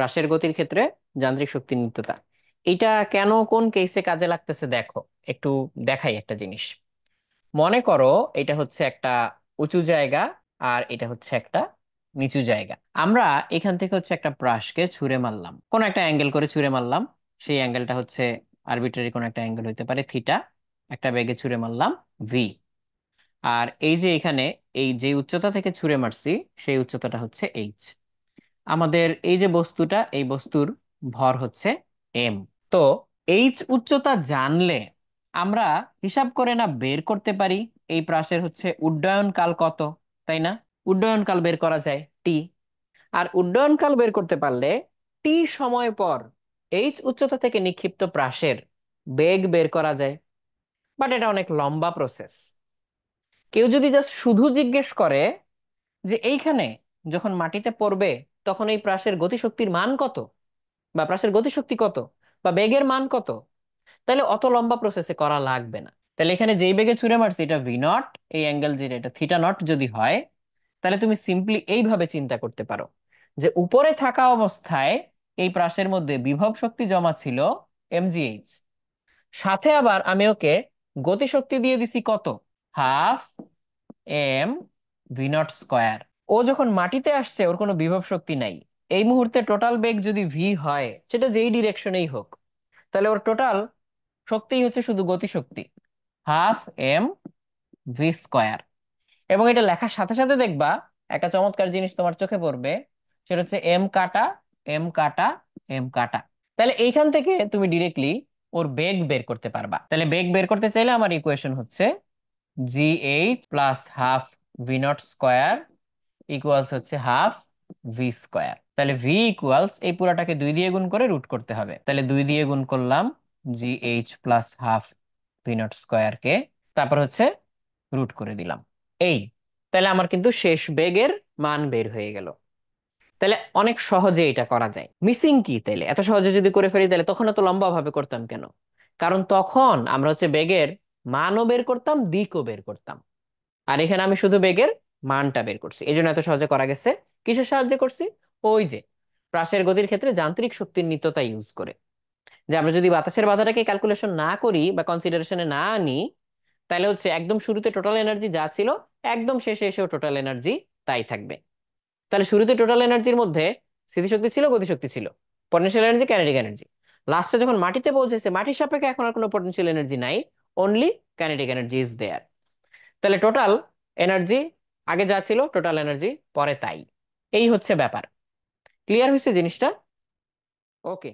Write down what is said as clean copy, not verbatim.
হ্রাসের গতির ক্ষেত্রে যান্ত্রিক শক্তির নিত্যতা। এটা কেন কোন কেসে কাজে লাগতেছে দেখো। একটু দেখাই একটা জিনিস। মনে করো এটা হচ্ছে একটা উঁচু জায়গা, আর এটা হচ্ছে একটা নিচু জায়গা। আমরা এখান থেকে হচ্ছে একটা ব্রাশকে ছুঁড়ে মারলাম, কোন একটা অ্যাঙ্গেল করে ছুঁড়ে মারলাম। সেই অ্যাঙ্গেলটা হচ্ছে আরবিট্রারি কোন একটা অ্যাঙ্গেল হইতে পারে থিটা। একটা বেগে ছুঁড়ে মারলাম ভি। আর এই যে এখানে এই যে উচ্চতা থেকে ছুঁড়ে মারছি সেই উচ্চতাটা হচ্ছে এইচ। আমাদের এই যে বস্তুটা, এই বস্তুর ভর হচ্ছে এম। তো এইচ উচ্চতা জানলে আমরা হিসাব করে না বের করতে পারি এই প্রাসের হচ্ছে উড্ডয়ন কাল কত, তাই না? উড্ডয়ন কাল বের করা যায় টি। আর উড্ডয়ন কাল বের করতে পারলে টি সময় পর এইচ উচ্চতা থেকে নিক্ষিপ্ত প্রাসের বেগ বের করা যায়। বাট এটা অনেক লম্বা প্রসেস। কেউ যদি জাস্ট শুধু জিজ্ঞেস করে যে এইখানে যখন মাটিতে পড়বে তখন এই প্রাসের গতিশক্তির মান কত, বা প্রাসের গতিশক্তি কত, বা বেগের মান কত, তাহলে অত লম্বা প্রসেসে করা লাগবে না। তাহলে এখানে যেই বেগে ছুড়ে মারছি এটা ভি নট, এই অ্যাঙ্গেল যেটা এটা থিটা নট যদি হয়, তাহলে তুমি সিম্পলি এইভাবে চিন্তা করতে পারো যে উপরে থাকা অবস্থায় এই প্রাসের মধ্যে বিভব শক্তি জমা ছিল এমজিএইচ, সাথে আবার আমি ওকে গতিশক্তি দিয়ে দিছি কত, half M V naught square. ও যখন মাটিতে আসছে ওর কোনো বিভব শক্তি নাই। এই মুহূর্তে টোটাল বেগ যদি ভি হয়, সেটা যেই ডিরেকশনেই হোক, তাহলে ওর টোটাল শক্তিই হচ্ছে শুধু গতিশক্তি, হাফ এম ভি স্কোয়ার। এবং এটা লেখার সাথে সাথে দেখবা একটা চমৎকার জিনিস তোমার চোখে পড়বে, সেটা হচ্ছে এম কাটা এম কাটা এম কাটা। তাহলে এইখান থেকে তুমি ডিরেক্টলি ওর বেগ বের করতে পারবা। তাহলে বেগ বের করতে চাইলে আমার ইকুয়েশন হচ্ছে জি H plus half V naught square equals হচ্ছে হাফ ভি স্কোয়ার। তাহলে ভি ইকুয়ালস এই পুরাটাকে 2 দিয়ে গুণ করে রুট করতে হবে। তাহলে 2 দিয়ে গুণ করলাম G H plus half V naught square কে, তারপর হচ্ছে রুট করে দিলাম। এই, তাহলে আমার কিন্তু শেষ বেগের মান বের হয়ে গেল। তাহলে অনেক সহজে এটা করা যায়। মিসিং কি তাইলে? এত সহজে যদি করে ফেলি তাহলে তখন এত লম্বা ভাবে করতাম কেন? কারণ তখন আমরা হচ্ছে বেগের মানও বের করতাম, দিকও বের করতাম। আর এখানে আমি শুধু বেগের মানটা বের করছি, এই জন্য এত সহজে করা গেছে। কিসের সাহায্যে করছি? ওই যে প্রাসের গতির ক্ষেত্রে যান্ত্রিক শক্তির নিত্যতা ইউজ করে। যে আমরা যদি বাতাসের বাধাটাকে ক্যালকুলেশন না করি বা কনসিডারেশনে না আনি, তাহলে হচ্ছে একদম শুরুতে টোটাল এনার্জি যা ছিল একদম শেষে এসেও টোটাল এনার্জি তাই থাকবে। তাহলে শুরুতে টোটাল এনার্জির মধ্যে স্থিতিশক্তি ছিল, গতিশক্তি ছিল, পটেনশিয়াল এনার্জি, কাইনেটিক এনার্জি। লাস্টে যখন মাটিতে পৌঁছেছে মাটির সাপেক্ষে এখন আর কোনো পটেনশিয়াল এনার্জি নাই, only kinetic energy is there. তাহলে টোটাল এনার্জি আগে যা ছিল টোটাল এনার্জি পরে তাই। এই হচ্ছে ব্যাপার। ক্লিয়ার হয়েছে জিনিসটা? ওকে।